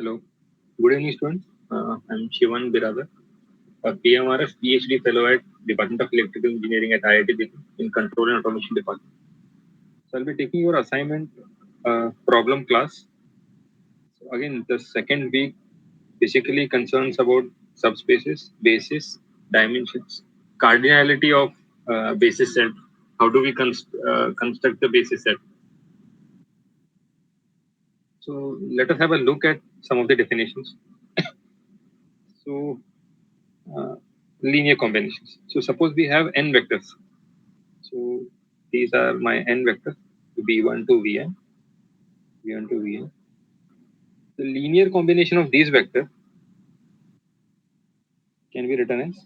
Hello. Good evening, students. I'm Shivan Biradar, a PMRF PhD fellow at Department of Electrical Engineering at IIT Delhi in Control and Automation Department. So I'll be taking your assignment problem class. So again, the second week basically concerns about subspaces, basis, dimensions, cardinality of basis set. How do we construct the basis set? So let us have a look at some of the definitions. So uh, linear combinations. So suppose we have n vectors. So these are my n vectors, v1 to vn, v1 to vn. The linear combination of these vectors can be written as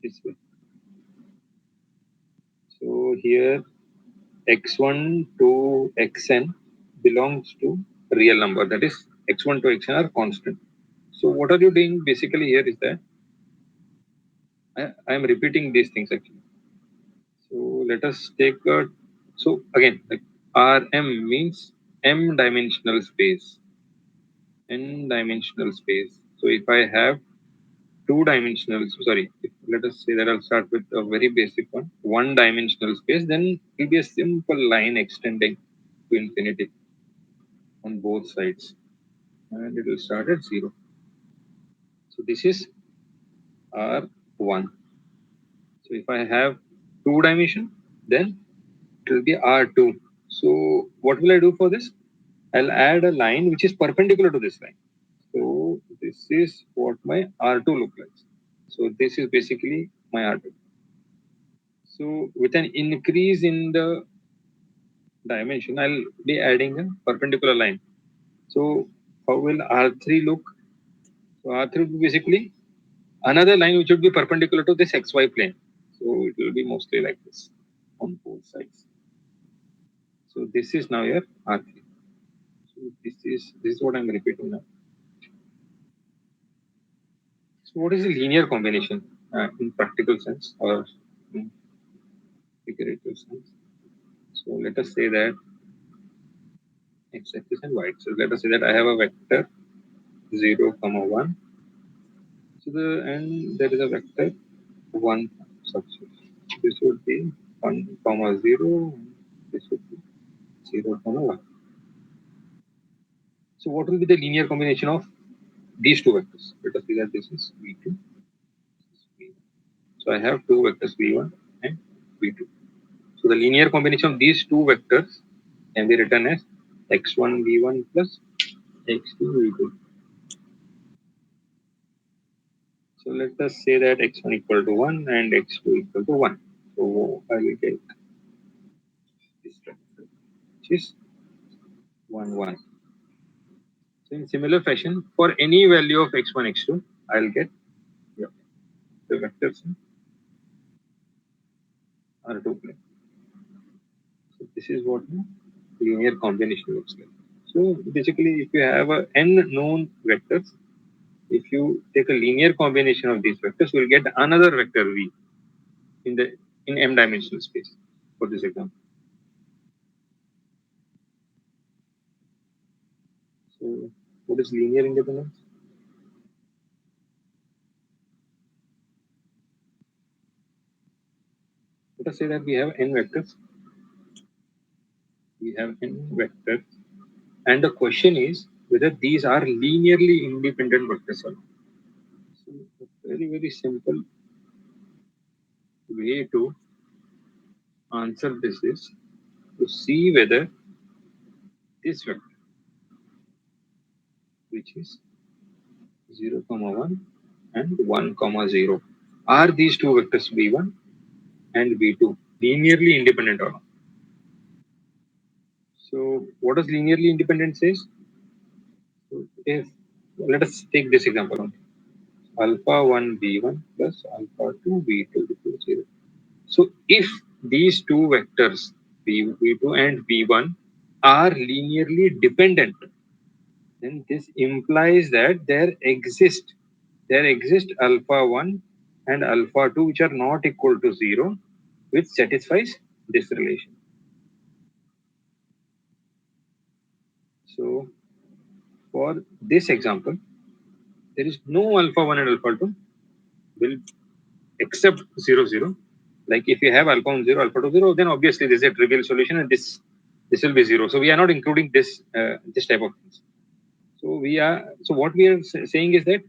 this way. So here x1 to xn belongs to real number, that is x1 to xn are constant. So what are you doing basically here is that I am repeating these things actually. So let us take a, so again like Rm means m dimensional space, n dimensional space. So if I have two-dimensional, sorry, let us say that I'll start with a very basic one, one-dimensional space, then it will be a simple line extending to infinity on both sides, and it will start at 0. So this is R1. So if I have two dimension, then it will be R2. So what will I do for this? I'll add a line which is perpendicular to this line. So this is what my R2 looks like. So this is basically my R2. So with an increase in the dimension, I'll be adding a perpendicular line. So how will R3 look? So R3 will be basically another line which would be perpendicular to this XY plane. So it will be mostly like this on both sides. So this is now your R3. So this is what I'm repeating now. So what is a linear combination in practical sense or in figurative sense? So let us say that x-axis and y-axis. Let us say that I have a vector 0, 1. So and there is a vector 1 subspace. This would be 1, 0. This would be 0, 1. So what will be the linear combination of these two vectors? Let us see that this is v2. This is v1. So I have two vectors v1 and v2. So the linear combination of these two vectors can be written as x1 v1 plus x2 v2. So let us say that x1 equal to 1 and x2 equal to 1. So I will take this vector, which is 1, 1. So in similar fashion, for any value of x1, x2, I'll get the vectors in R2 plane. So this is what the linear combination looks like. So basically, if you have n known vectors, if you take a linear combination of these vectors, you will get another vector v in m dimensional space for this example. So what is linear independence? Let us say that we have n vectors. We have n vectors, and the question is whether these are linearly independent vectors or not. So a very simple way to answer this is to see whether this vector, which is 0, 1 and 1, 0, are these two vectors v1 and v2 linearly independent or not? So what does linearly independent says? So if let us take this example only. Alpha 1 v1 plus alpha 2 v2 equals 0. So if these two vectors v2 and v1 are linearly dependent, then this implies that there exist alpha 1 and alpha 2 which are not equal to 0, which satisfies this relation. So For this example, there is no alpha 1 and alpha 2 will except 0, 0. Like if you have alpha 1 0, alpha 2 0, then obviously this is a trivial solution and this will be 0. So we are not including this type of things. So what we are saying is that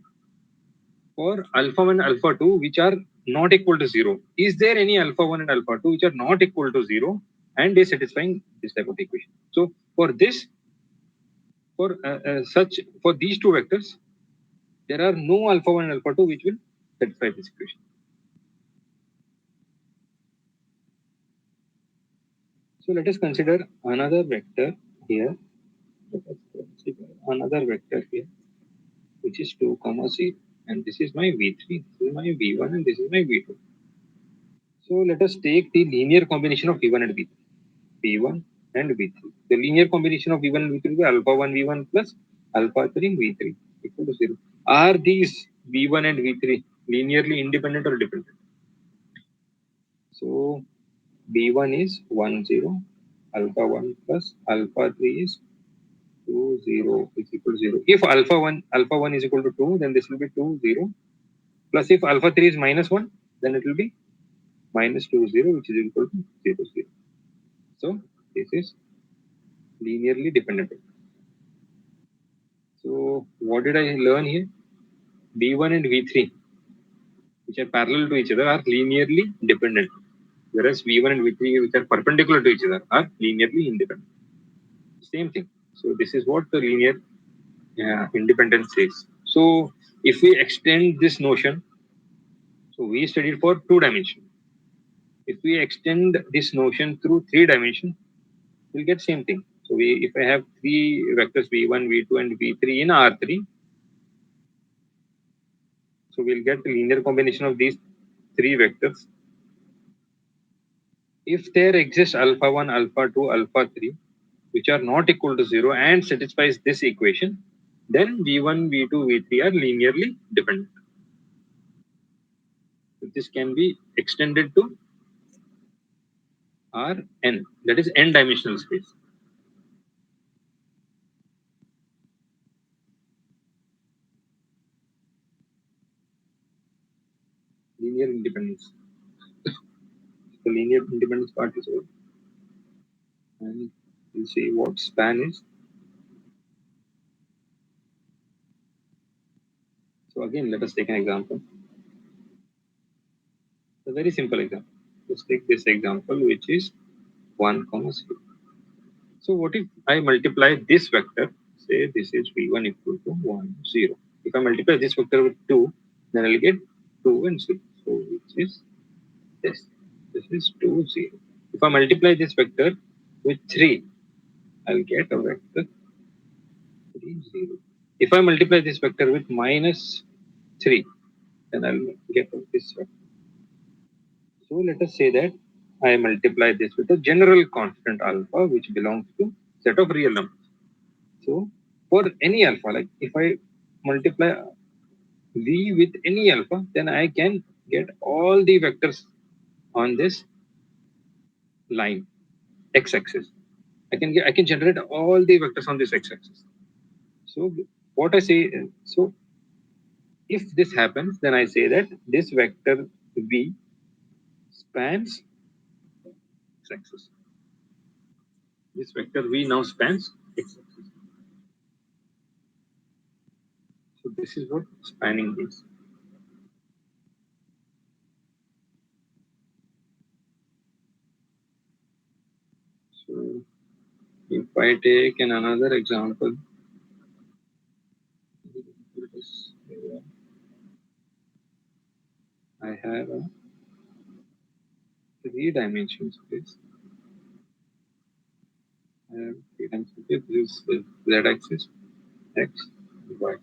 for alpha 1 alpha 2 which are not equal to 0, is there any alpha 1 and alpha 2 which are not equal to 0 and is satisfying this type of equation? So for this, for these two vectors, there are no alpha 1 and alpha 2 which will satisfy this equation. So let us consider another vector here. Let us consider another vector here, which is 2 comma 0, and this is my v3, this is my v1, and this is my v2. So let us take the linear combination of v1 and v3. v1 and v3. The linear combination of v1 and v3 will be alpha 1 v1 plus alpha 3 v3 equal to 0. Are these v1 and v3 linearly independent or dependent? So v1 is 1 0, alpha 1 plus alpha 3 is 2 0 is equal to 0. If alpha 1 is equal to 2, then this will be 2 0. Plus if alpha 3 is minus 1, then it will be minus 2 0, which is equal to 0 0. So this is linearly dependent. So what did I learn here? V1 and V3, which are parallel to each other, are linearly dependent, whereas V1 and V3, which are perpendicular to each other, are linearly independent. Same thing. So this is what the linear independence says. So if we extend this notion, so we studied for 2 dimension. If we extend this notion through 3 dimension, we'll get same thing. So if I have three vectors V1, V2, and V3 in R3, so we'll get the linear combination of these three vectors. If there exists alpha 1, alpha 2, alpha 3, which are not equal to 0 and satisfies this equation, then V1, V2, V3 are linearly dependent. So this can be extended to Rn, that is n dimensional space. Linear independence. The linear independence part is over. And we'll see what span is. So again, let us take an example. A very simple example. Let's take this example, which is 1 comma 0. So what if I multiply this vector? Say this is v1 equal to 1 0. If I multiply this vector with 2, then I'll get 2 and 0. So which is this. This is 2 0. If I multiply this vector with 3, I'll get a vector 3 0. If I multiply this vector with minus 3, then I'll get this vector. So let us say that I multiply this with a general constant alpha, which belongs to set of real numbers. So for any alpha, like if I multiply v with any alpha, then I can get all the vectors on this line, x-axis. I can generate all the vectors on this x-axis. So what I say, so if this happens, then I say that this vector v spans x-axis. This vector v now spans x-axis. So this is what spanning is. So if I take another example, I have a 3 dimension space. I have 3 dimension space. This is z-axis, x, y,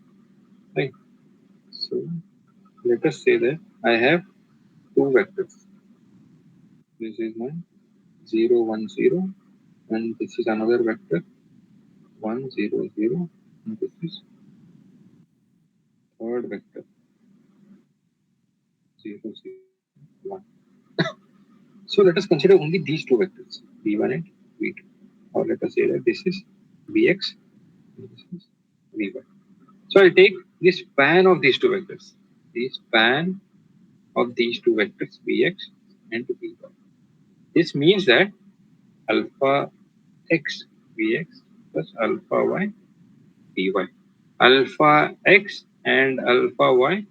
right? So let us say that I have two vectors. This is my 0, 1, 0, and this is another vector 1, 0, 0, and this is third vector 0, 0, 1. So let us consider only these two vectors, v1 and v2. Or let us say that this is vx, and this is Vy. So I'll take the span of these two vectors. The span of these two vectors Vx and Vy. This means that alpha x Vx plus alpha y Vy. Alpha x and alpha y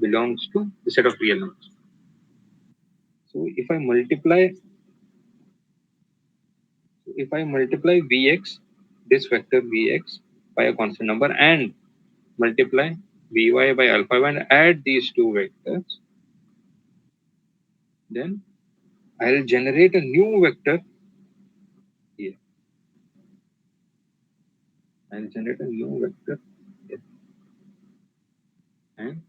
belongs to the set of real numbers. So if I multiply Vx, this vector Vx by a constant number and multiply Vy by alpha and add these two vectors, then I'll generate a new vector here. I'll generate a new vector here. And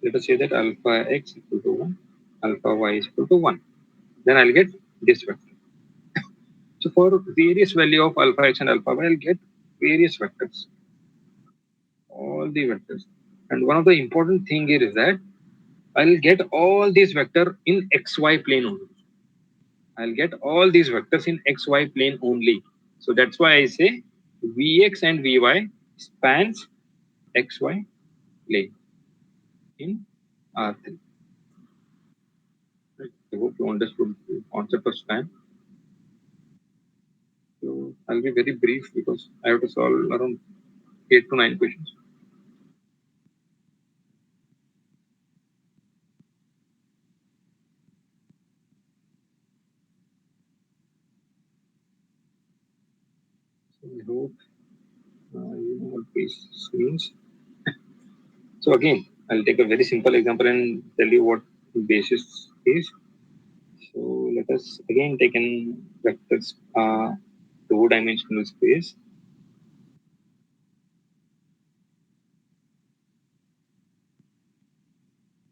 let us say that alpha x equal to 1, alpha y is equal to 1. Then I'll get this vector. So for various value of alpha x and alpha y, I'll get various vectors, all the vectors. And one of the important thing here is that I'll get all these vector in xy plane only. I'll get all these vectors in xy plane only. So that's why I say Vx and Vy spans xy plane in R3. Right. I hope you understood the concept of span. So I'll be very brief because I have to solve around 8 to 9 questions. So I hope you know what this means. So again, I'll take a very simple example and tell you what basis is. So let us again take in vectors two-dimensional space.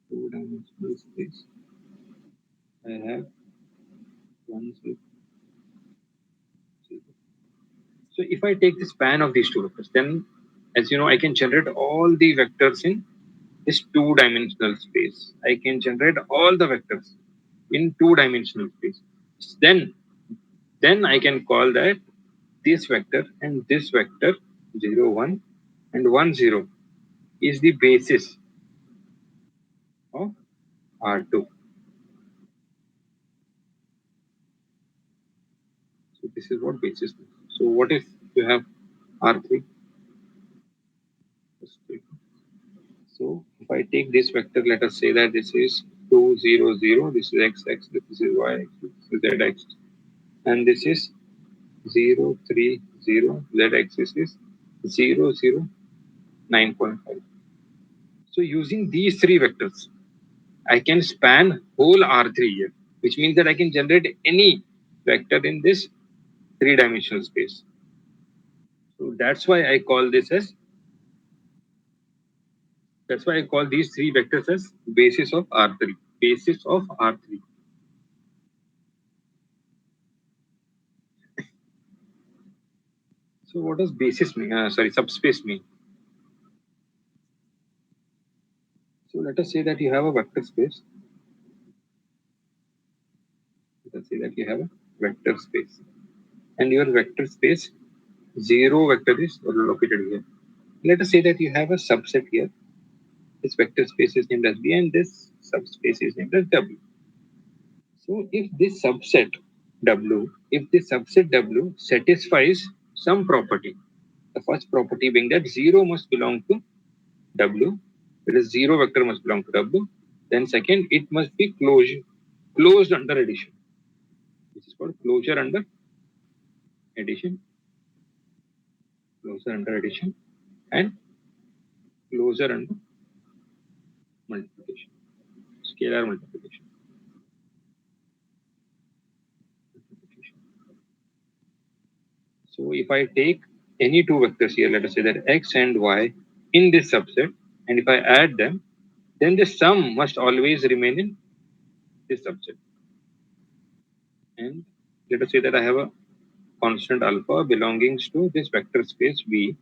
Two-dimensional space. I have 1, 0, 0. So if I take the span of these two vectors, then as you know, I can generate all the vectors in this two-dimensional space. I can generate all the vectors in two-dimensional space. Then, then I can call that this vector and this vector 0, 1 and 1, 0 is the basis of R2. So this is what basis means. So what if you have R3? So if I take this vector, let us say that this is 2, 0, 0, this is x, x, this is y, this is z, x, and this is 0, 3, 0, z axis is 0, 0, 9.5. So using these three vectors, I can span whole R3 here, which means that I can generate any vector in this three-dimensional space. So that's why I call these three vectors as basis of R3. Basis of R3. So what does basis mean? Subspace mean. So let us say that you have a vector space. Let us say that you have a vector space. And your vector space, zero vector is located here. Let us say that you have a subset here. This vector space is named as B and this subspace is named as W. So if this subset W satisfies some property, the first property being that zero must belong to W, that is zero vector must belong to W. Then second, it must be closed under addition. This is called addition, closure under addition, and closure under multiplication, scalar multiplication. So if I take any two vectors here, let us say that x and y in this subset, and if I add them, then the sum must always remain in this subset. And let us say that I have a constant alpha belonging to this vector space V.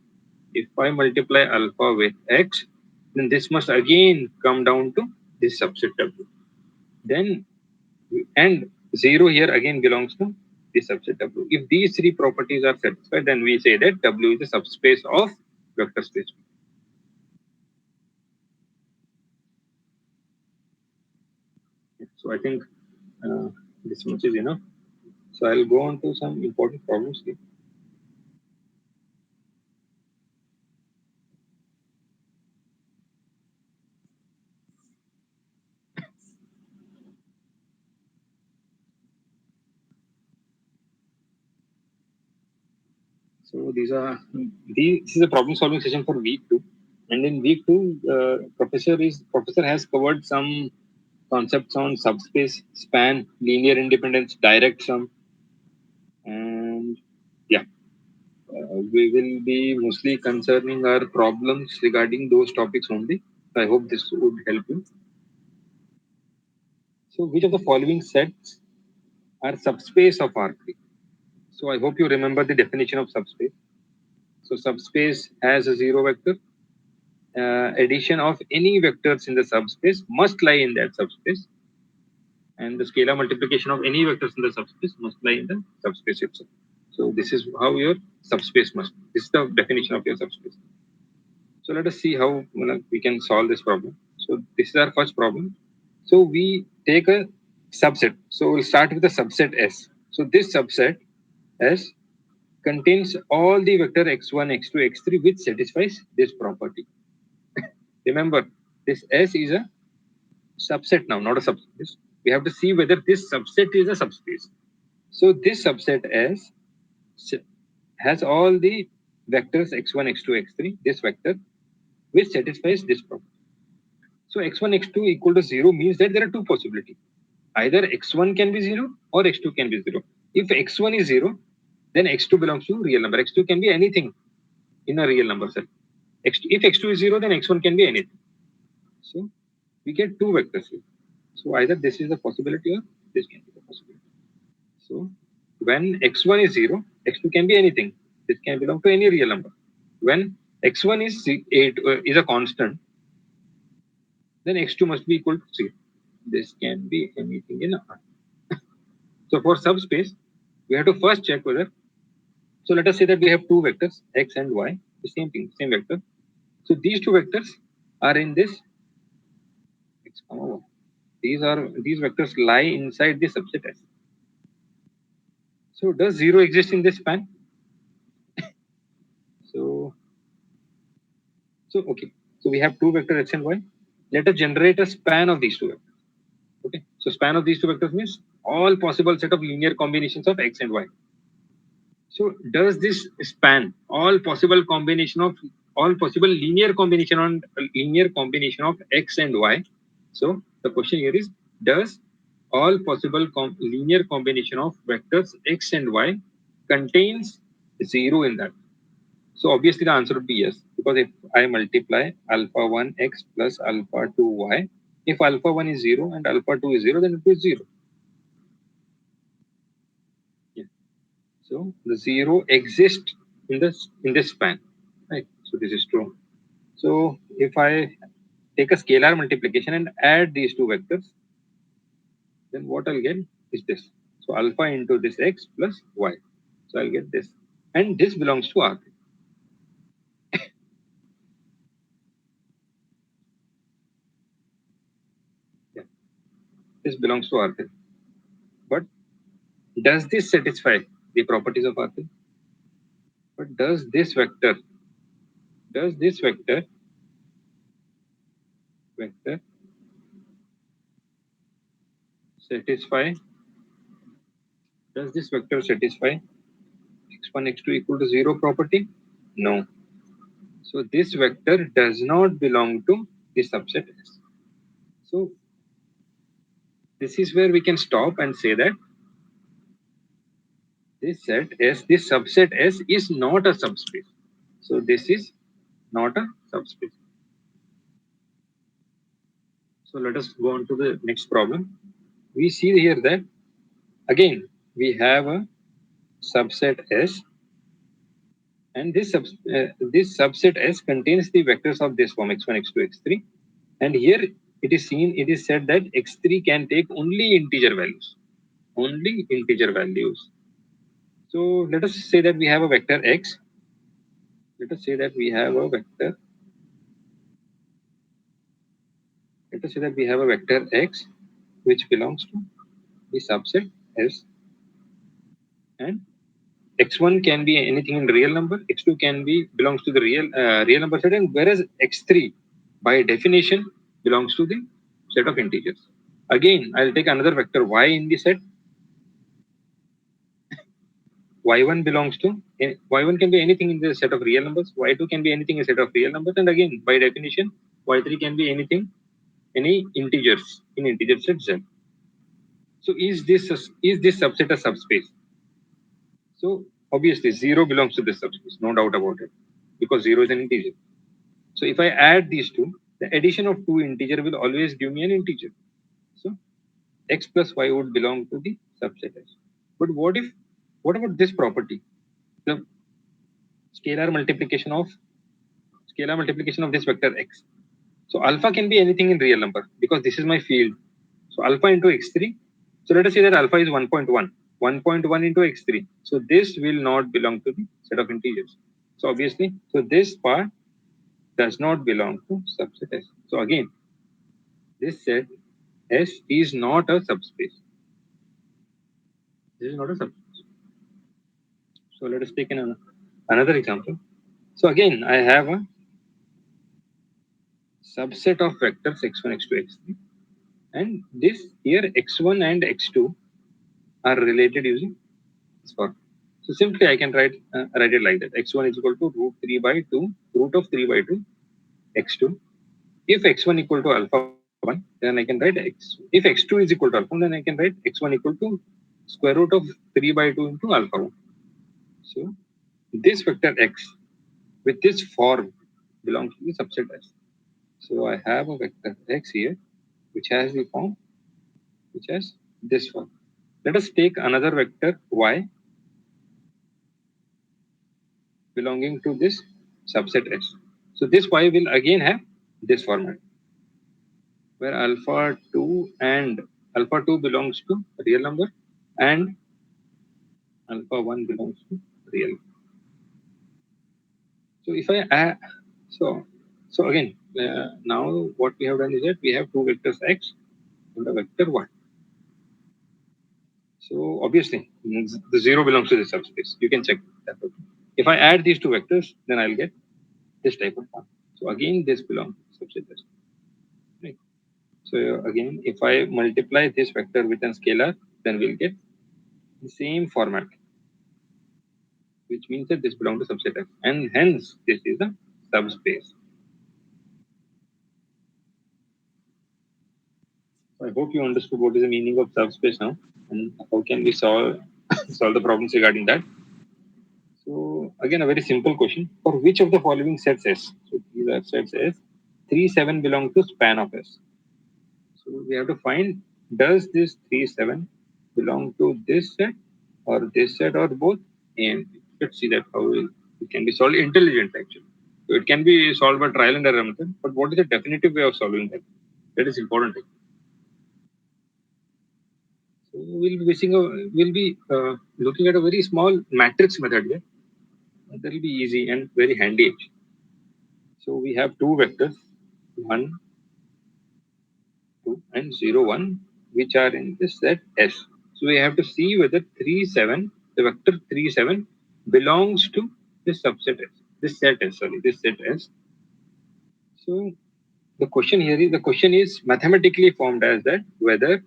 If I multiply alpha with x, then this must again come down to this subset W. Then and 0 here again belongs to this subset W. If these three properties are satisfied, then we say that W is a subspace of vector space. So I think this much is enough. So I'll go on to some important problems here. So this is a problem solving session for week 2, and in week 2, professor has covered some concepts on subspace, span, linear independence, direct sum, and yeah, we will be mostly concerning our problems regarding those topics only. I hope this would help you. So, which of the following sets are subspace of R3? So, I hope you remember the definition of subspace. So, subspace has a zero vector. Addition of any vectors in the subspace must lie in that subspace, and the scalar multiplication of any vectors in the subspace must lie in the subspace itself. So, this is how your subspace must. This is the definition of your subspace. So let us see how we can solve this problem. So this is our first problem. So we take a subset. So we'll start with the subset S. So this subset S contains all the vector x1, x2, x3 which satisfies this property. Remember, this S is a subset now, not a subspace. We have to see whether this subset is a subspace. So this subset S has all the vectors x1, x2, x3, this vector, which satisfies this property. So x1, x2 equal to 0 means that there are two possibilities. Either x1 can be 0 or x2 can be 0. If x1 is 0, then x2 belongs to real number. x2 can be anything in a real number set. If x2 is 0, then x1 can be anything. So we get two vectors here. So either this is the possibility or this can be the possibility. So when x1 is 0, x2 can be anything. This can belong to any real number. When x1 is 8 is a constant, then x2 must be equal to 0. This can be anything in R. So for subspace, we have to first check whether. So let us say that we have two vectors, x and y, the same thing, same vector. So these two vectors are in this x comma y. These vectors lie inside the subset S. So does zero exist in this span? So okay. So we have two vectors x and y. Let us generate a span of these two vectors. Okay. So span of these two vectors means all possible set of linear combinations of x and y. So does this span all possible linear combination of x and y? So the question here is, does all possible linear combination of vectors x and y contains zero in that? So obviously the answer would be yes, because if I multiply alpha 1 x plus alpha 2 y, if alpha 1 is 0 and alpha 2 is 0, then it is 0. Yeah. So the zero exists in this span, right? So this is true. So if I take a scalar multiplication and add these two vectors, then what I'll get is this. So alpha into this x plus y. So I'll get this, and this belongs to R3. Yeah, this belongs to R3. But does this satisfy the properties of R3? But does this vector satisfy does this vector satisfy x1 x2 equal to 0 property? No. So this vector does not belong to the subset S. So this is where we can stop and say that this subset S is not a subspace. So this is not a subspace. So let us go on to the next problem. We see here that again we have a subset S, and this subset S contains the vectors of this form x1, x2, x3. And here it is said that x3 can take only integer values. Only integer values. So let us say that we have a vector x Let us say that we have a vector. Let us say that we have a vector x which belongs to the subset S, and x1 can be anything in real number, x2 can be belongs to the real number set, and whereas x3 by definition belongs to the set of integers. Again, I'll take another vector y in the set. Y1 belongs to y1 can be anything in the set of real numbers, y2 can be anything in the set of real numbers, and again by definition y3 can be anything, any integers in integer set z. So is this subset a subspace? So obviously 0 belongs to this subspace, no doubt about it, because 0 is an integer. So if I add these two, the addition of two integer will always give me an integer. So x plus y would belong to the subset S. But what about this property? The scalar multiplication of this vector x. So alpha can be anything in real number because this is my field. So alpha into x3. So let us say that alpha is 1.1. 1.1 into x3. So this will not belong to the set of integers. So obviously, so this part does not belong to subset S. So again, this set S is not a subspace. This is not a subspace. So let us take another example. So again, I have a subset of vectors x1, x2, x3, and this here x1 and x2 are related using this formula. So simply I can write it like that: x1 is equal to root 3 by 2, root of 3 by 2 x2. If x1 equal to alpha 1, then I can write x. If x2 is equal to alpha 1, then I can write x1 equal to square root of 3 by 2 into alpha 1. So this vector x with this form belongs to the subset S. So I have a vector x here which has the form, which has this form. Let us take another vector y belonging to this subset S. So this y will again have this format, where alpha 2 and alpha 2 belongs to real number and alpha 1 belongs to real. So if I add, so so again, now what we have done is that we have two vectors x and a vector y. So obviously the 0 belongs to the subspace. You can check that. If I add these two vectors, then I'll get this type of form. So again, this belongs to subspace. Right. So again, if I multiply this vector with a scalar, then we'll get the same format, which means that this belongs to subset F, and hence this is a subspace. So I hope you understood what is the meaning of subspace now, and how can we solve solve the problems regarding that. So again, a very simple question: for which of the following sets S? So these are sets S. 3, 7 belong to span of S. So we have to find, does this 3, 7 belong to this set or both? And let's see that how it can be solved intelligently actually. So it can be solved by trial and error method, but what is the definitive way of solving that? That is important. So we'll be looking at a very small matrix method here. That will be easy and very handy. So we have two vectors, 1, 2, and 0, 1, which are in the set S. So we have to see whether 3, 7, the vector 3, 7 belongs to this subset S, this set S. So the question is mathematically formed as that whether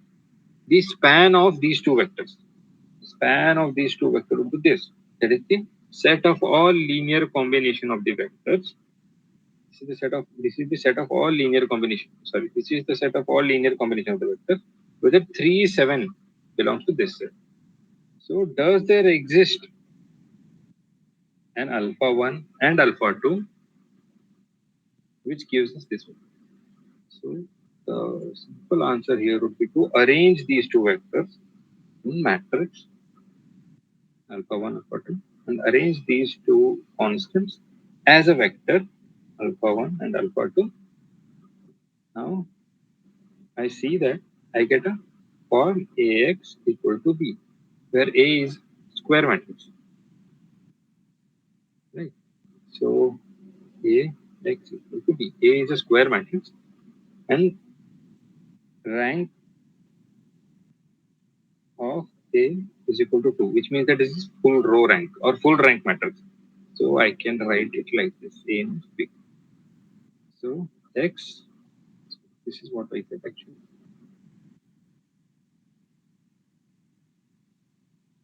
the span of these two vectors would be this. That is the set of all linear combination of the vectors. This is the set of all linear combination. Sorry, this is the set of all linear combination of the vectors. Whether 3, 7 belongs to this set. So does there exist an alpha 1 and alpha 2 which gives us this one? So the simple answer here would be to arrange these two vectors in matrix alpha 1, alpha 2, and arrange these two constants as a vector alpha 1 and alpha 2. Now I see that I get a form Ax equal to B, where A is square matrix. Right. So A x equal to B. A is a square matrix and rank of A is equal to 2, which means that this is full row rank or full rank matrix. So I can write it like this. A is big. So X, this is what I said actually.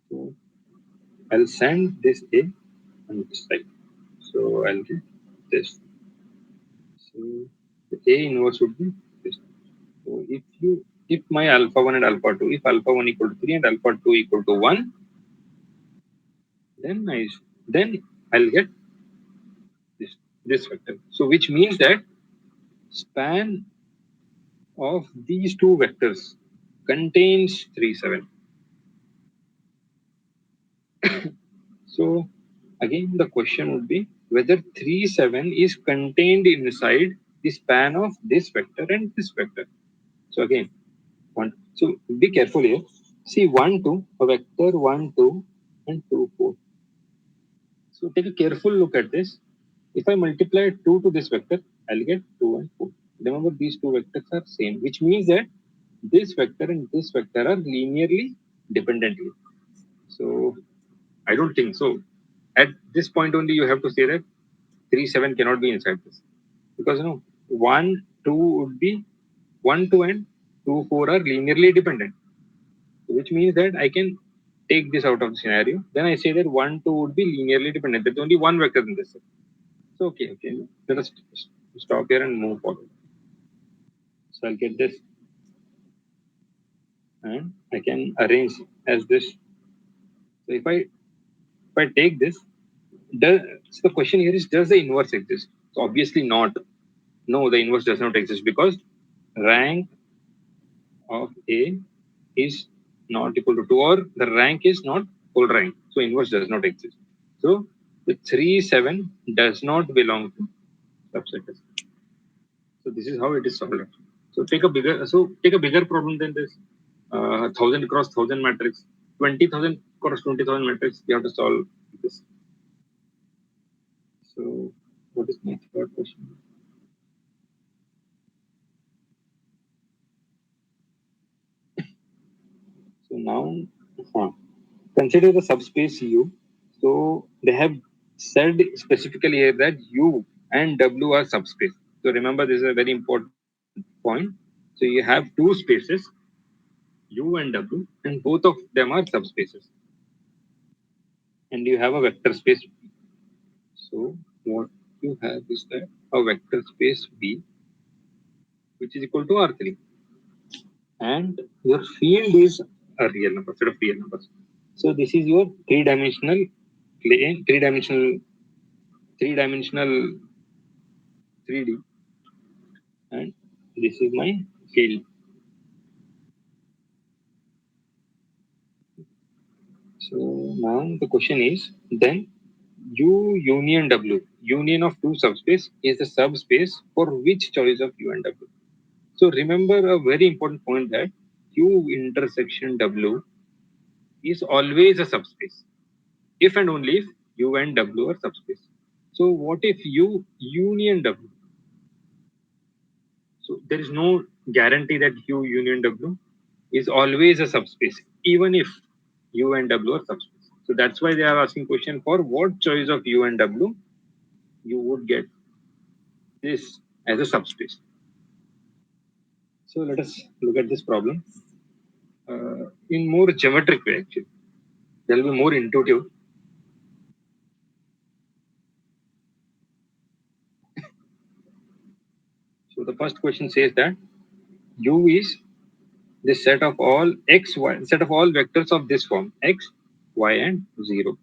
So I'll send this A on this side. So I'll get this. So the A inverse would be this. So if my alpha 1 and alpha 2, if alpha 1 equal to 3 and alpha 2 equal to 1, then then I'll get this this vector. So which means that span of these two vectors contains 3, 7. So again the question would be whether 3, 7 is contained inside the span of this vector and this vector. So again, one. So be careful here. See 1, 2, a vector 1, 2, and 2, 4. So take a careful look at this. If I multiply 2 to this vector, I'll get 2 and 4. Remember, these two vectors are same, which means that this vector and this vector are linearly dependently. So I don't think so. At this point only, you have to say that 3, 7 cannot be inside this. Because 1, 2 would be 1, 2 and 2, 4 are linearly dependent, which means that I can take this out of the scenario. Then I say that 1, 2 would be linearly dependent. There's only one vector in this. So, okay. Let us stop here and move forward. So I'll get this and I can arrange as this. So if I take this, does so the question here is does the inverse exist? So obviously not. No, the inverse does not exist because rank of A is not equal to 2 or the rank is not full rank. So inverse does not exist. So the 3, 7 does not belong to subset. So this is how it is solved. So take a bigger problem than this. 1,000 cross 1,000 matrix, 20,000 cross 20,000 matrix. You have to solve this. So what is my third question? So now, consider the subspace U. So they have said specifically here that U and W are subspace. So remember, this is a very important point. So you have two spaces, U and W, and both of them are subspaces. And you have a vector space. So what you have is that a vector space V, which is equal to R3. And your field is a real number, set of real numbers. So this is your three-dimensional plane, three-dimensional 3D, and this is my field. So now the question is then U union W, union of two subspace is the subspace for which choice of U and W? So remember a very important point that U intersection W is always a subspace if and only if U and W are subspace. So what if U union W? So there is no guarantee that U union W is always a subspace, even if U and W are subspace. So that's why they are asking question for what choice of U and W you would get this as a subspace. So let us look at this problem in more geometric way actually. There will be more intuitive. So the first question says that U is the set of all set of all vectors of this form x, y, and 0.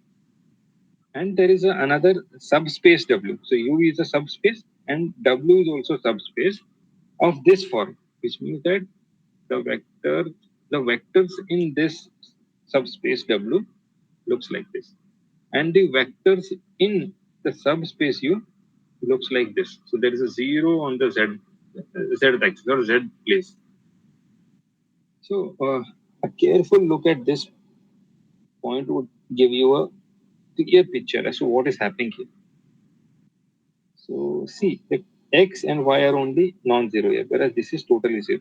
And there is another subspace W. So U is a subspace and W is also subspace of this form, which means that the the vectors in this subspace W looks like this, and the vectors in the subspace U looks like this. So there is a 0 on the z axis or z place. So a careful look at this point would give you a clear picture as to what is happening here. So see, the x and y are only non-zero here, whereas this is totally zero.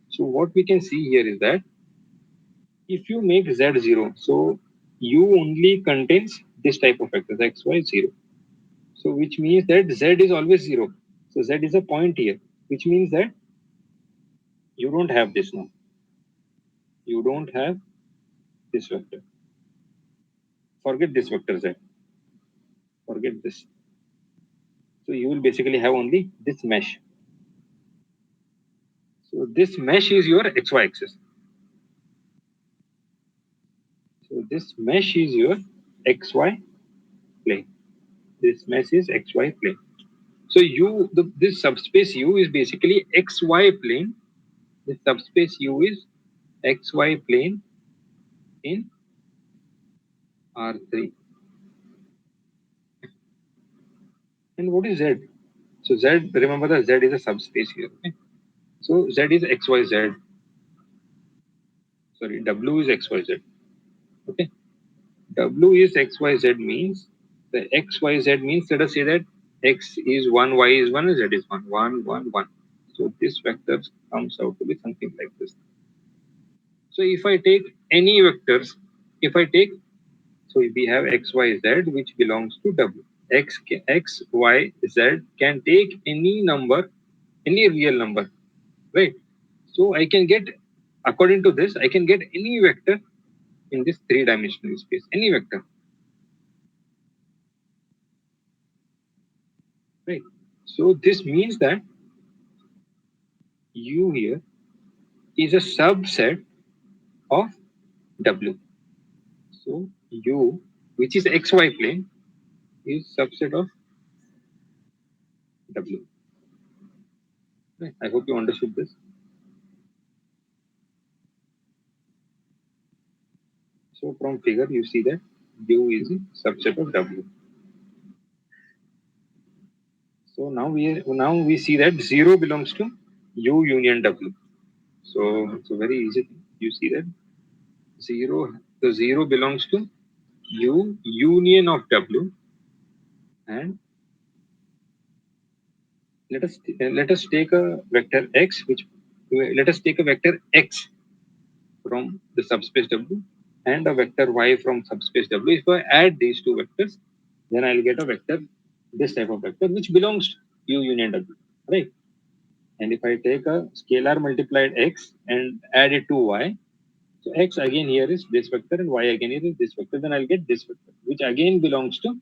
So what we can see here is that if you make z zero, so u only contains this type of vectors x, y, zero. So which means that z is always zero. So z is a point here, which means that you don't have this now. You don't have this vector. Forget this vector z. Forget this. So you will basically have only this mesh. So this mesh is your xy axis. So this mesh is your xy plane. This mesh is xy plane. So this subspace U is basically xy plane. This subspace U is xy plane in R3. And what is Z? So Z, remember that Z is a subspace here. Okay? So Z is XYZ. Sorry, W is XYZ. Okay. W is XYZ means the XYZ means let us say that X is 1, Y is 1, and Z is 1. 1, 1, 1. So this vector comes out to be something like this. So if I take any vectors, if I take, so we have X, Y, Z which belongs to W. X, Y, Z can take any number, any real number, right? So I can get, according to this, I can get any vector in this three-dimensional space, any vector, right? So this means that U here is a subset of W. So U, which is XY plane, is subset of W. Right? I hope you understood this. So from figure, you see that U is a subset of W. So now we see that zero belongs to U union W. So it's a very easy thing. You see that zero belongs to U union of W, and let us take a vector x which let us take a vector x from the subspace W and a vector y from subspace W. If I add these two vectors, then I'll get a vector, this type of vector, which belongs to U union W, right? And if I take a scalar multiplied x and add it to y, so x again here is this vector and y again here is this vector, then I'll get this vector, which again belongs to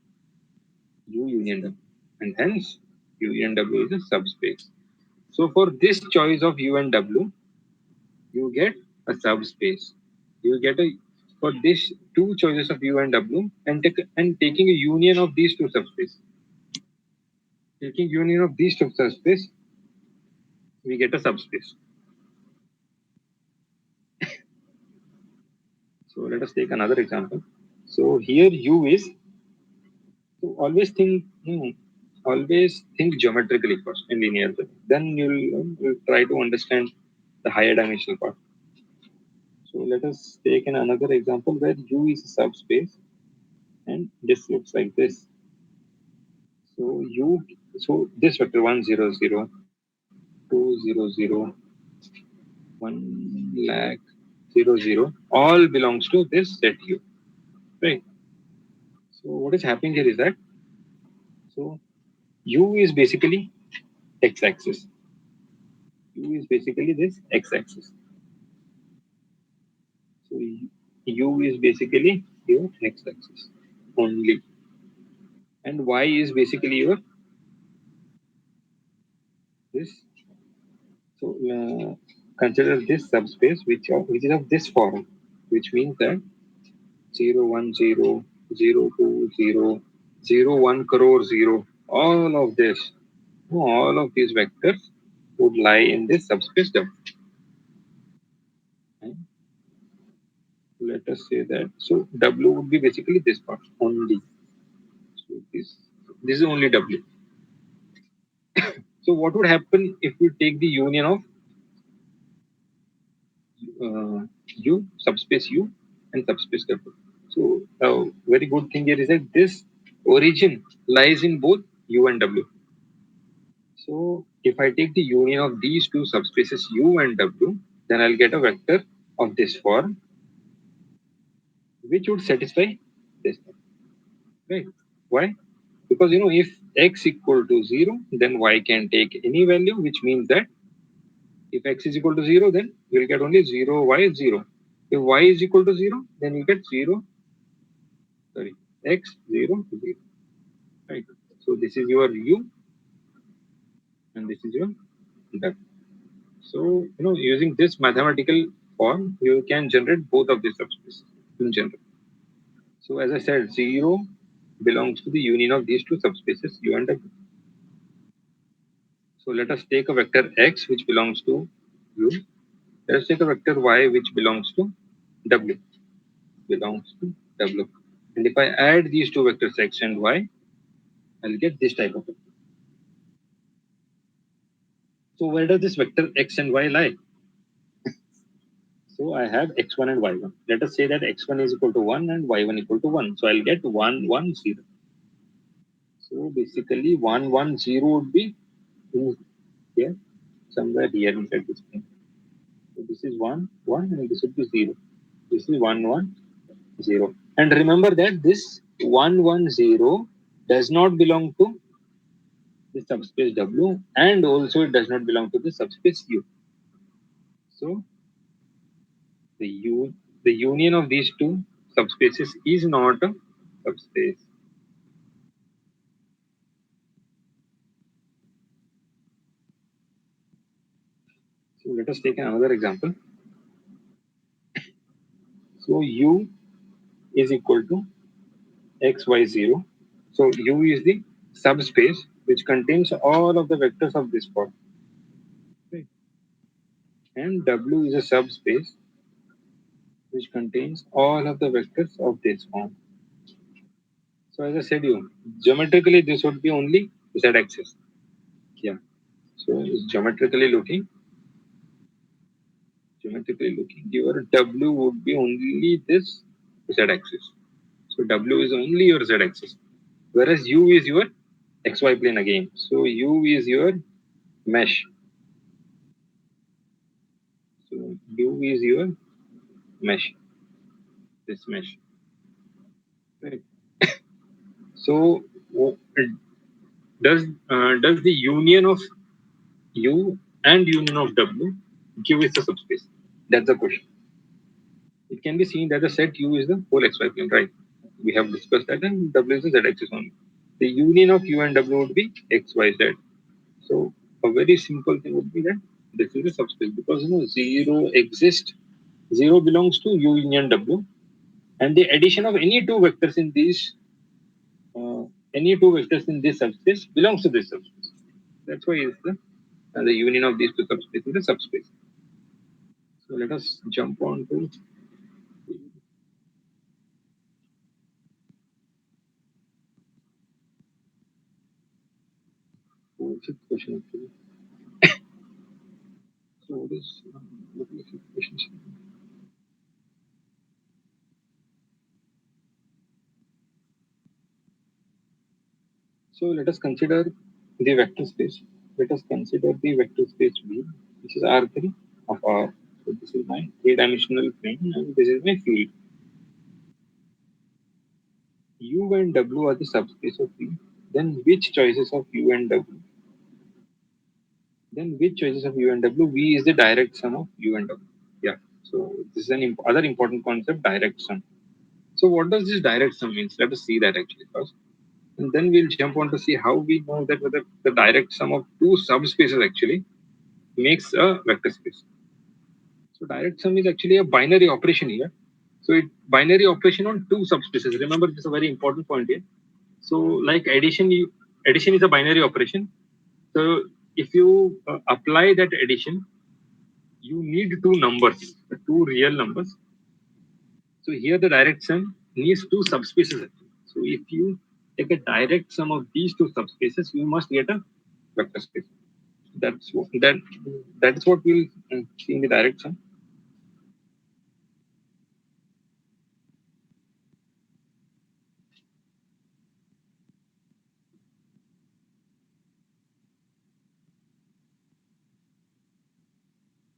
U union W. And hence U union W is a subspace. So for this choice of U and W, you get a subspace. You get a for this two choices of U and W and taking a union of these two subspace. Taking union of these two subspace, we get a subspace. So let us take another example. So here U is, so always think geometrically first in linear algebra. Then you'll try to understand the higher dimensional part. So let us take another example where U is a subspace and this looks like this. So this vector 100, 200, 1 lakh 00 all belongs to this set U, right? So what is happening here is that, so U is basically x-axis. U is basically this x-axis. So U is basically your x-axis only, and Y is basically your this. So consider this subspace which is of this form, which means that 010, 020, 01 crore 0, all of these vectors would lie in this subspace W. And let us say that, so W would be basically this part only. So this is only W. So what would happen if we take the union of U, subspace U, and subspace W? So a very good thing here is that this origin lies in both U and W. So if I take the union of these two subspaces U and W, then I'll get a vector of this form, which would satisfy this one, right? Why? Because if x equal to 0, then y can take any value, which means that if x is equal to 0, then you'll get only 0, y is 0. If y is equal to 0, then you get 0, sorry, x 0, 0, right? So this is your u and this is your w. So, using this mathematical form, you can generate both of these subspaces in general. So as I said, 0 belongs to the union of these two subspaces u and w. So let us take a vector x which belongs to u. Let us take a vector y which belongs to w. Belongs to w. And if I add these two vectors x and y, I'll get this type of vector. So where does this vector x and y lie? So I have x1 and y1. Let us say that x1 is equal to 1 and y1 equal to 1. So I'll get 1, 1, 0. So basically 1, 1, 0 would be in here, somewhere here inside this thing. So this is 1, 1 and this would be 0. This is 1, 1, 0. And remember that this 1, 1, 0 does not belong to the subspace W, and also it does not belong to the subspace U. So the union of these two subspaces is not a subspace. So let us take another example. So U is equal to xy0. So U is the subspace which contains all of the vectors of this form. Right. And W is a subspace which contains all of the vectors of this form. So as I said you, geometrically this would be only z-axis. Yeah. So geometrically looking, your W would be only this z-axis. So W is only your z-axis, whereas U is your xy plane again. So U is your mesh. So U is your mesh. This mesh. Right. So does the union of U and union of W give us a subspace? That's the question. It can be seen that the set U is the whole xy plane, right? We have discussed that, and W is the z-axis only. The union of U and W would be x, y, z. So a very simple thing would be that this is a subspace because zero exists. Zero belongs to U union W, and the addition of uh, any two vectors in this subspace belongs to this subspace. That's why it's the union of these two subspaces is a subspace. So let us jump on to fifth question actually. So what is the fifth question? So let us consider the vector space. Let us consider the vector space V, which is R3 of R. So this is my three-dimensional plane, and this is my field. U and W are the subspace of V. Then which choices of U and W? Then which choices of U and W? V is the direct sum of U and W. Yeah. So this is an other important concept, direct sum. So what does this direct sum means? Let us see that actually first. And then we'll jump on to see how we know that whether the direct sum of two subspaces actually makes a vector space. So direct sum is actually a binary operation here. So it binary operation on two subspaces. Remember, this is a very important point here. So like addition is a binary operation. So if you apply that addition, you need two numbers, two real numbers. So here the direct sum needs two subspaces. So if you take a direct sum of these two subspaces, you must get a vector space. That is what we'll see in the direct sum.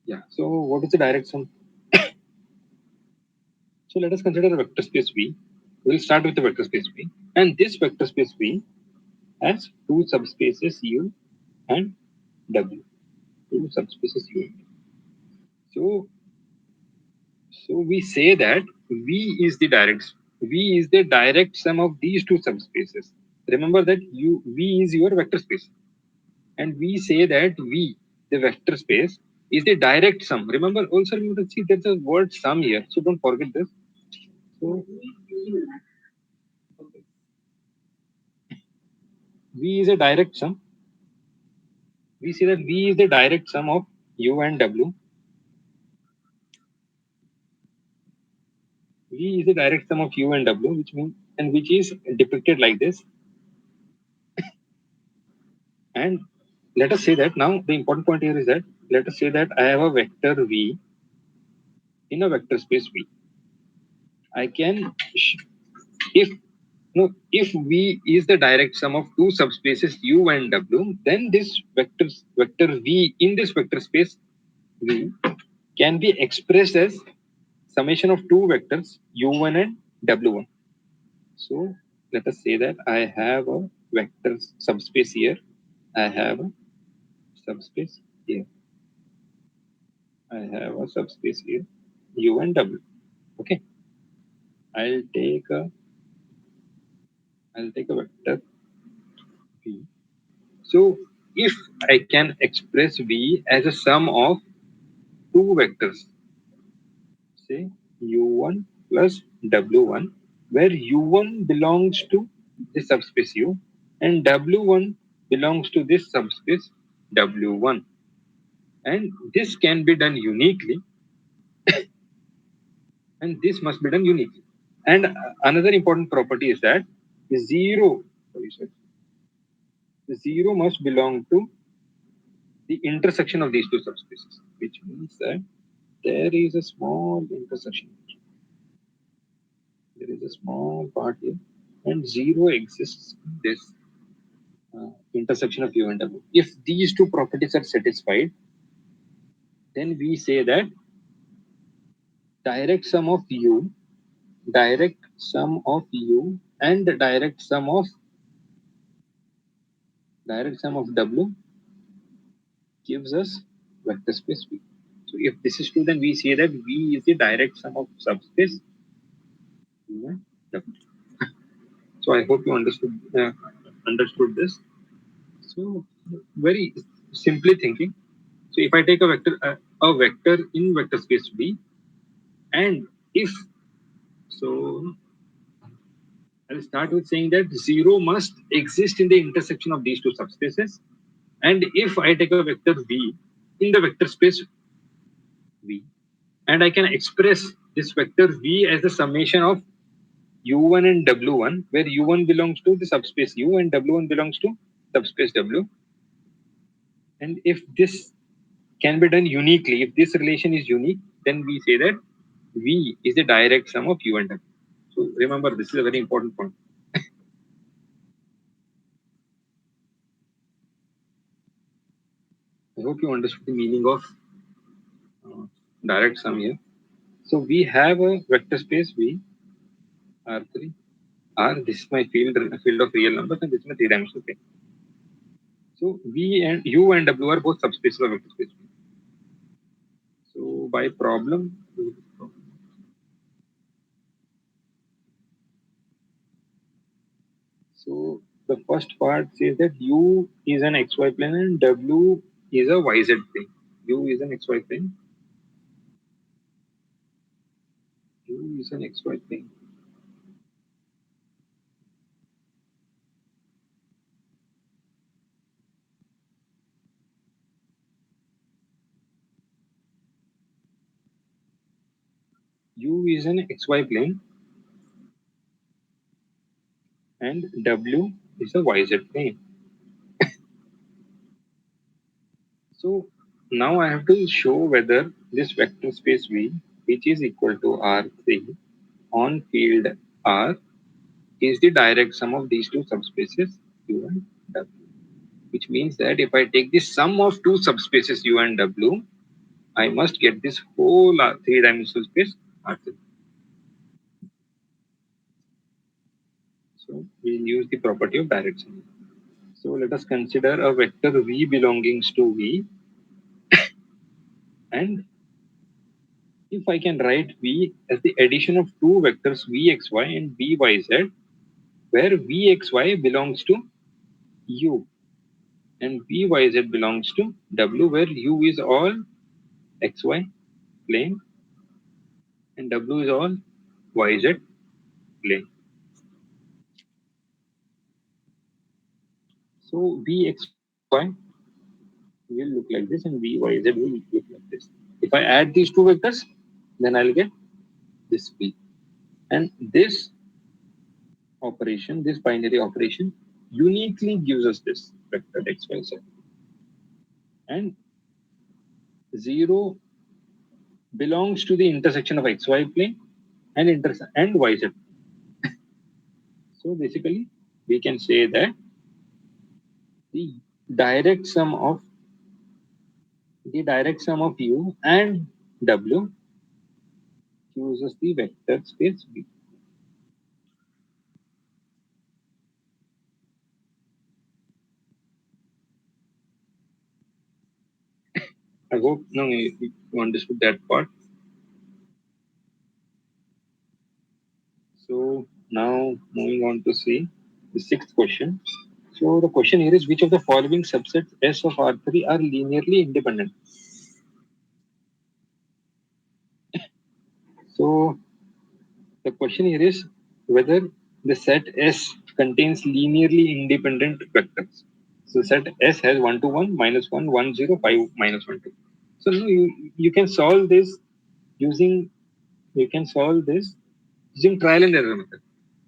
Yeah. So what is the direct sum? So let us consider a vector space V. We'll start with the vector space V. And this vector space V has two subspaces U and W. Two subspaces U and W. So, so we say that V is the direct sum of these two subspaces. Remember that V is your vector space. And we say that V, the vector space, is the direct sum. Remember, also remember, see there's a word sum here. So don't forget this. So V is a direct sum. We see that V is the direct sum of U and W. V is the direct sum of U and W, which means and which is depicted like this. And let us say that now the important point here is that let us say that I have a vector V in a vector space V. I can if no if V is the direct sum of two subspaces U and W, then this vector V in this vector space V can be expressed as summation of two vectors U1 and W1. So let us say that I have a vector subspace here. I have a subspace here. I have a subspace here, U and W. Okay. I'll take a vector V. So if I can express V as a sum of two vectors, say U1 plus W1, where U1 belongs to this subspace U and W1 belongs to this subspace W1. And this can be done uniquely, and this must be done uniquely. And another important property is that zero, zero must belong to the intersection of these two subspaces, which means that there is a small intersection. There is a small part here, and zero exists in this intersection of U and W. If these two properties are satisfied, then we say that direct sum of U, direct sum of U, and the direct sum of W gives us vector space V. So if this is true, then we say that V is the direct sum of subspace U and W. So I hope you understood this. So very simply thinking. So if I take a vector in vector space V, and if so, I'll start with saying that zero must exist in the intersection of these two subspaces. And if I take a vector V in the vector space V, and I can express this vector V as the summation of U1 and W1, where U1 belongs to the subspace U and W1 belongs to subspace W. And if this can be done uniquely, if this relation is unique, then we say that V is the direct sum of U and W. So remember, this is a very important point. I hope you understood the meaning of uh, direct sum here. So we have a vector space V R3. R, this is my field of real numbers, and this is my three-dimensional plane. So V and U and W are both subspaces of vector space V. So by problem, so the first part says that U is an XY plane and W is a YZ plane. U is an XY plane. U is an XY plane. U is an XY plane and W is a YZ plane. So now I have to show whether this vector space V, which is equal to R3 on field R, is the direct sum of these two subspaces U and W. Which means that if I take the sum of two subspaces U and W, I must get this whole three-dimensional space R3. So we'll use the property of direction. So let us consider a vector v belongs to V, and if I can write V as the addition of two vectors Vxy and Vyz, where Vxy belongs to U and Vyz belongs to W, where U is all xy plane and W is all yz plane. So Vxy will look like this and Vyz will look like this. If I add these two vectors, then I'll get this V. And this operation, this binary operation, uniquely gives us this vector x, y, z. And 0 belongs to the intersection of xy plane and yz. So basically, we can say that the direct sum of u and w gives us the vector space V. I hope now you understood that part. So now moving on to see the sixth question. So the question here is, which of the following subsets S of R3 are linearly independent? So the question here is whether the set S contains linearly independent vectors. So set S has 1 to 1, minus 1, 1, 0, 5, minus 1, 2. So no, you can solve this using you can solve this using trial and error method.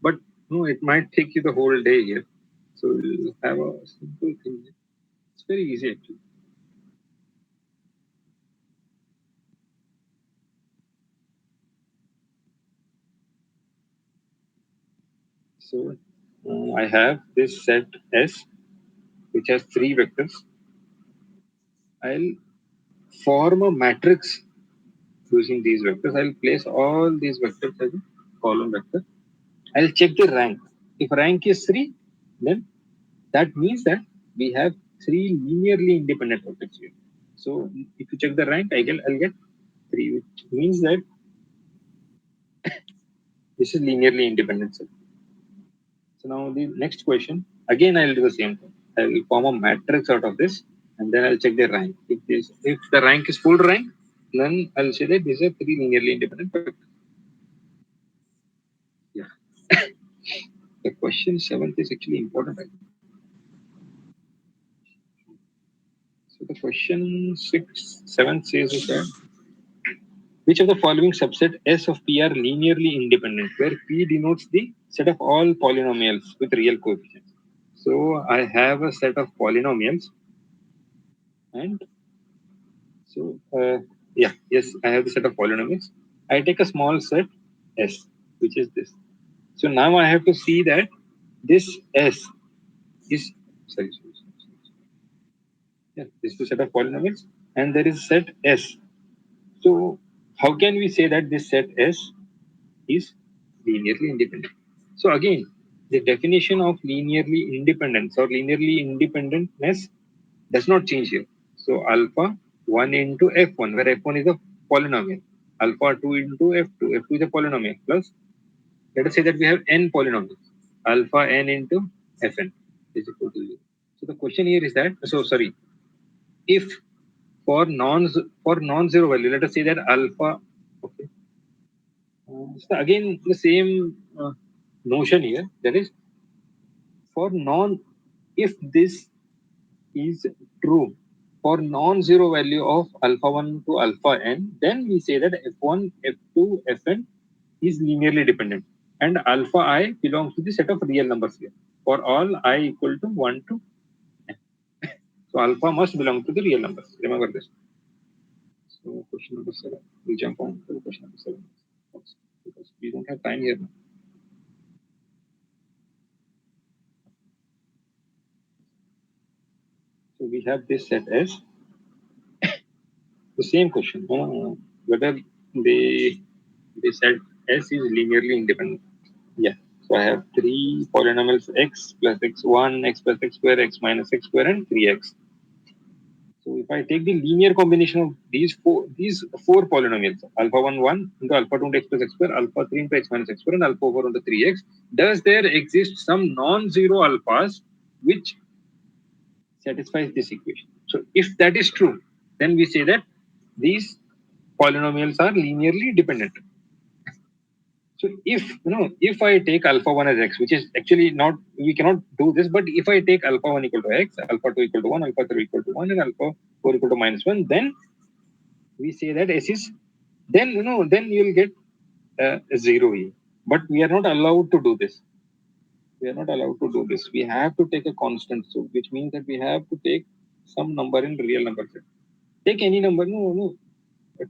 But no, it might take you the whole day here. So you have a simple thing. It's very easy actually. So I have this set S which has three vectors. I'll form a matrix using these vectors. I'll place all these vectors as a column vector. I'll check the rank. If rank is 3, then that means that we have three linearly independent vectors here. So if you check the rank, I'll get 3, which means that this is linearly independent set. So now the next question, again I'll do the same thing. I will form a matrix out of this and then I'll check the rank. If the rank is full rank, then I'll say that these are three linearly independent vectors. Yeah. The question seventh is actually important. So the question seventh says is that which of the following subset S of P are linearly independent, where P denotes the set of all polynomials with real coefficients. So I have a set of polynomials, and so yes, I have the set of polynomials. I take a small set S, which is this. So now I have to see that this S is yeah, this is the set of polynomials, and there is set S. So how can we say that this set S is linearly independent? So again, the definition of linearly independence or linearly independentness does not change here. So alpha 1 into f1, where f1 is a polynomial, alpha 2 into f2, f2 is a polynomial, plus let us say that we have n polynomials, alpha n into fn is equal to 0. So the question here is that, so sorry, if for non-zero value, let us say that alpha, okay. So again, the same notion here. That is, for non, if this is true for non-zero value of alpha 1 to alpha n, then we say that f1, f2, fn is linearly dependent, and alpha I belongs to the set of real numbers here. For all I equal to 1 to n. So alpha must belong to the real numbers. Remember this. So question number 7. We jump on to question number 7 because we don't have time here now. So we have this set S. The same question. Whether they they said S is linearly independent. Yeah. So I have three polynomials x plus x1, x plus x square, x minus x square, and 3x. So if I take the linear combination of these four polynomials, alpha 1 1 into alpha 2 into x plus x square, alpha 3 into x minus x square, and alpha 4 into 3x, does there exist some non-zero alphas which satisfies this equation? So if that is true, then we say that these polynomials are linearly dependent. So if I take alpha 1 as x, which is actually not, we cannot do this, but if I take alpha 1 equal to x, alpha 2 equal to 1, alpha 3 equal to 1, and alpha 4 equal to minus 1, then we say that S is, then you'll get 0 here. But we are not allowed to do this. We are not allowed to do this. We have to take a constant, so which means that we have to take some number in real number set. Take any number, no,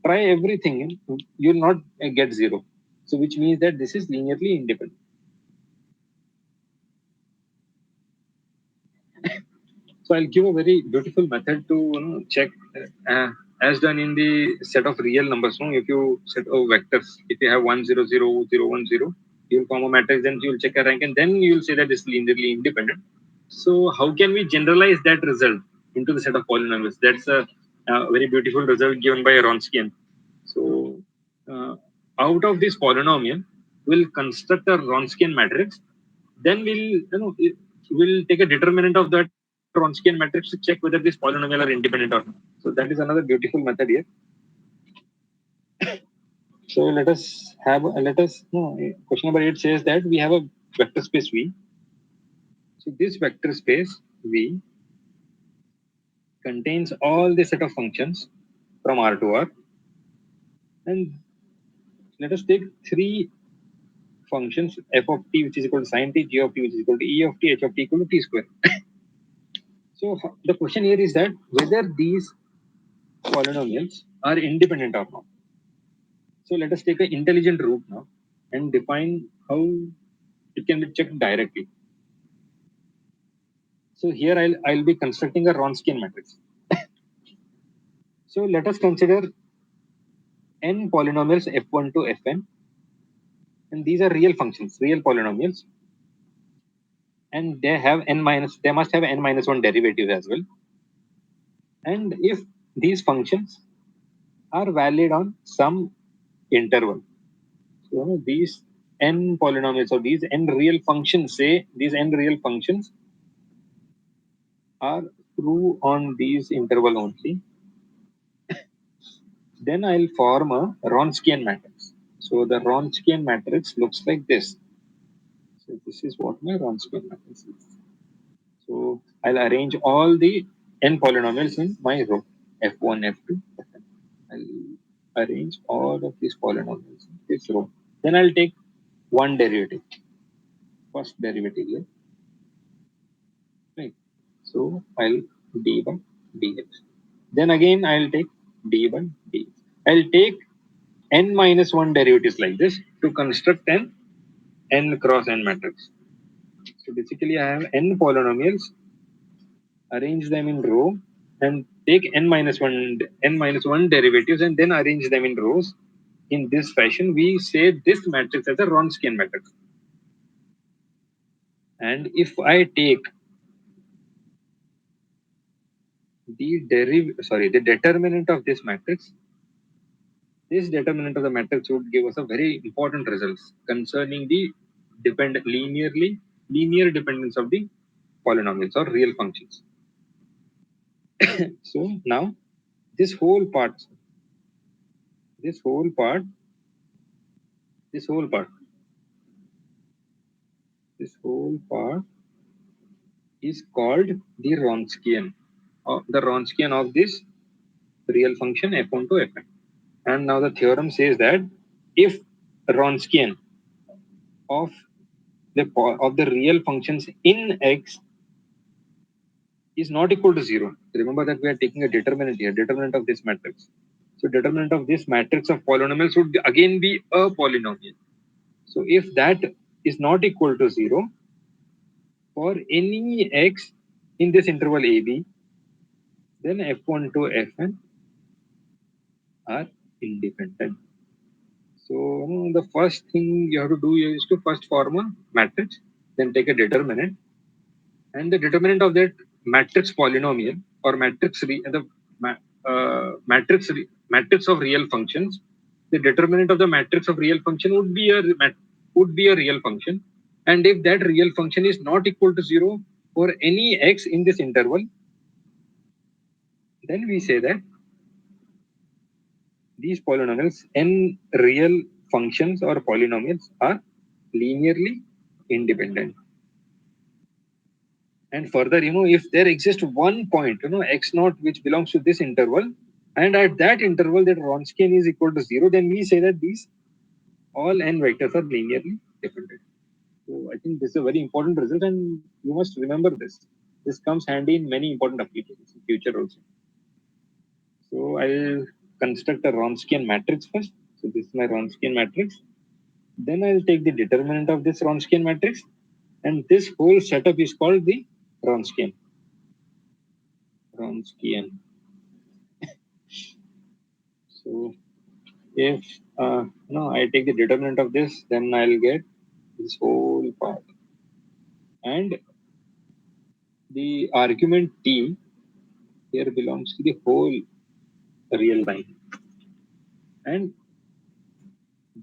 try everything, you'll not get 0. So which means that this is linearly independent. So I'll give a very beautiful method to check, as done in the set of real numbers. No, if you set of vectors, if you have 1 0 0 0 1 0, you'll form a matrix, then you'll check a rank, and then you'll say that it's linearly independent. So how can we generalize that result into the set of polynomials? That's a very beautiful result given by Wronskian. So uh, out of this polynomial, we'll construct a Wronskian matrix. Then we'll take a determinant of that Wronskian matrix to check whether this polynomial are independent or not. So that is another beautiful method here. So question number 8 says that we have a vector space V. So this vector space V contains all the set of functions from R to R, and let us take three functions: f of t which is equal to sine t, g of t which is equal to e of t, h of t equal to t square. So the question here is that whether these polynomials are independent or not. So let us take an intelligent root now and define how it can be checked directly. So here I'll be constructing a Wronskian matrix. So let us consider n polynomials f1 to fn, and these are real functions, real polynomials, and they must have n minus 1 derivatives as well. And if these functions are valid on some interval, so these n polynomials or these n real functions, say these n real functions are true on these interval only, then I'll form a Wronskian matrix. So the Wronskian matrix looks like this. So this is what my Wronskian matrix is. So I'll arrange all the n polynomials in my row, f1, f2, fn. I'll arrange all of these polynomials in this row. Then I'll take one derivative, first derivative here, right? So I'll d by dx. Then again I'll take d by dx. I'll take n minus 1 derivatives like this to construct an n cross n matrix. So basically I have n polynomials, arrange them in row, and take n minus 1 derivatives and then arrange them in rows. In this fashion, we say this matrix as a Wronskian matrix. And if I take the determinant of this matrix, this determinant of the matrix would give us a very important results concerning the linear dependence of the polynomials or real functions. So now this whole part, this whole part, this whole part, this whole part is called the Wronskian, or the Wronskian of this real function f1 to fn. And now the theorem says that if Wronskian of the real functions in x is not equal to 0, remember that we are taking a determinant here, determinant of this matrix. So determinant of this matrix of polynomials would again be a polynomial. So if that is not equal to 0 for any x in this interval ab, then f1 to fn are independent. So the first thing you have to do is to first form a matrix, then take a determinant, and the determinant of that matrix polynomial or the matrix of real functions. The determinant of the matrix of real function would be a real function, and if that real function is not equal to zero for any x in this interval, then we say that these polynomials n real functions or polynomials are linearly independent. And further, if there exists one point, x naught, which belongs to this interval, and at that interval that Wronskian is equal to zero, then we say that these all n vectors are linearly dependent. So I think this is a very important result, and you must remember this. This comes handy in many important applications in future also. So I'll construct a Wronskian matrix first. So this is my Wronskian matrix. Then I'll take the determinant of this Wronskian matrix, and this whole setup is called the Wronskian. Wronskian. So if I take the determinant of this, then I'll get this whole part. And the argument t here belongs to the whole real line. And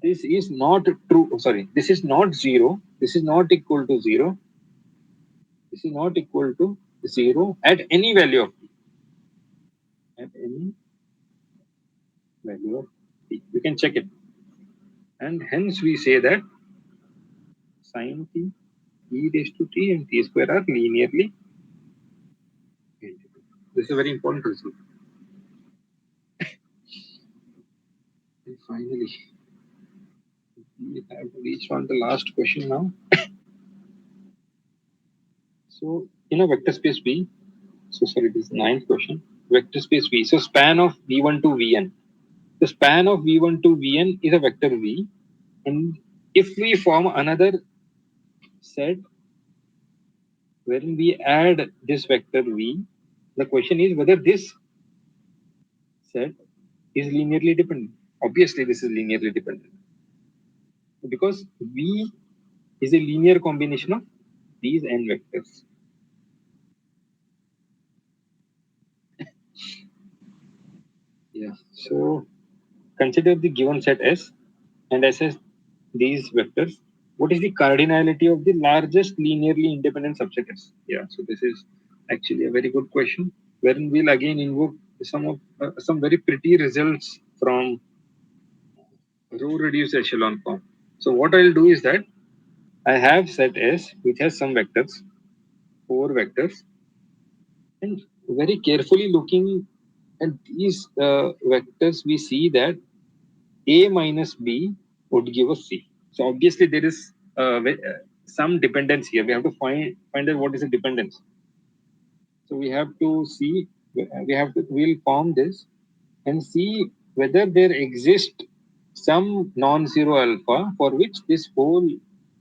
this is not true. Sorry, this is not zero. This is not equal to zero. This is not equal to zero at any value of t. At any value of t. You can check it. And hence we say that sine t, e raised to t, and t square are linearly independent. This is a very important result. And finally, we have reached on the last question now. So in a vector space V, so sorry, this is ninth question. Vector space V. So span of V1 to Vn. The span of V1 to Vn is a vector V. And if we form another set wherein we add this vector V, the question is whether this set is linearly dependent. Obviously, this is linearly dependent because V is a linear combination of these n vectors. Yeah. So consider the given set S and assess these vectors. What is the cardinality of the largest linearly independent subset S? Yeah. So this is actually a very good question, wherein we'll again invoke some very pretty results from row reduced echelon form. So what I'll do is that I have set S which has some vectors, four vectors, and very carefully looking at these vectors, we see that A minus B would give us C. So obviously there is some dependence here. We have to find out what is the dependence. So we have to see, we'll form this and see whether there exists some non-zero alpha for which this whole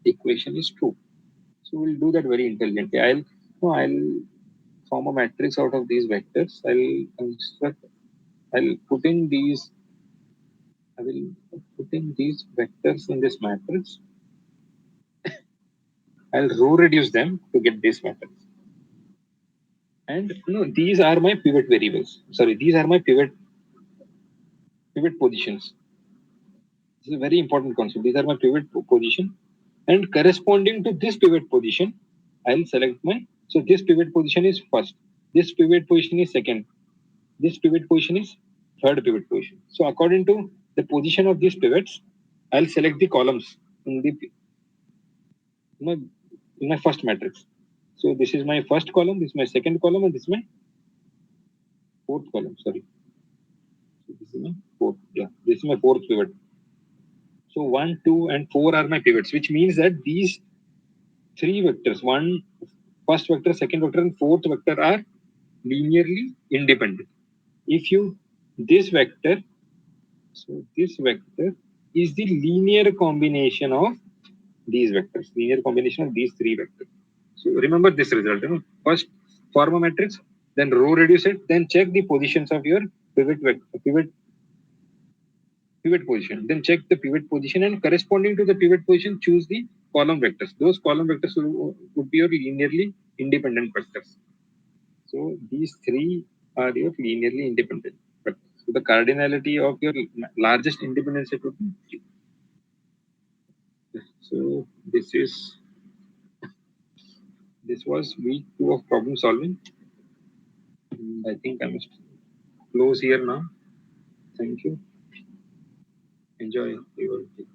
equation is true. So we'll do that very intelligently. I'll form a matrix out of these vectors. I'll put in these I will put in these vectors in this matrix. I'll row reduce them to get this matrix. And these are my pivot variables. Sorry, these are my pivot positions. This is a very important concept. These are my pivot position. And corresponding to this pivot position, I'll select so this pivot position is first. This pivot position is second. This pivot position is third pivot position. So according to the position of these pivots, I'll select the columns my in my first matrix. So this is my first column, this is my second column, and this is my fourth column. Sorry. So this is my fourth. Yeah, this is my fourth pivot. So 1, 2, and 4 are my pivots, which means that these three vectors, first vector, second vector, and fourth vector are linearly independent. If you this vector, so this vector is the linear combination of these vectors, linear combination of these three vectors. So remember this result. First form a matrix, then row reduce it, then check the positions of your pivot pivot position. Then check the pivot position, and corresponding to the pivot position, choose the column vectors. Those column vectors would be your linearly independent vectors. So these three are your linearly independent vectors. So the cardinality of your largest independent set would be three. So this was week 2 of problem solving. And I think I must close here now. Thank you. Enjoy your day.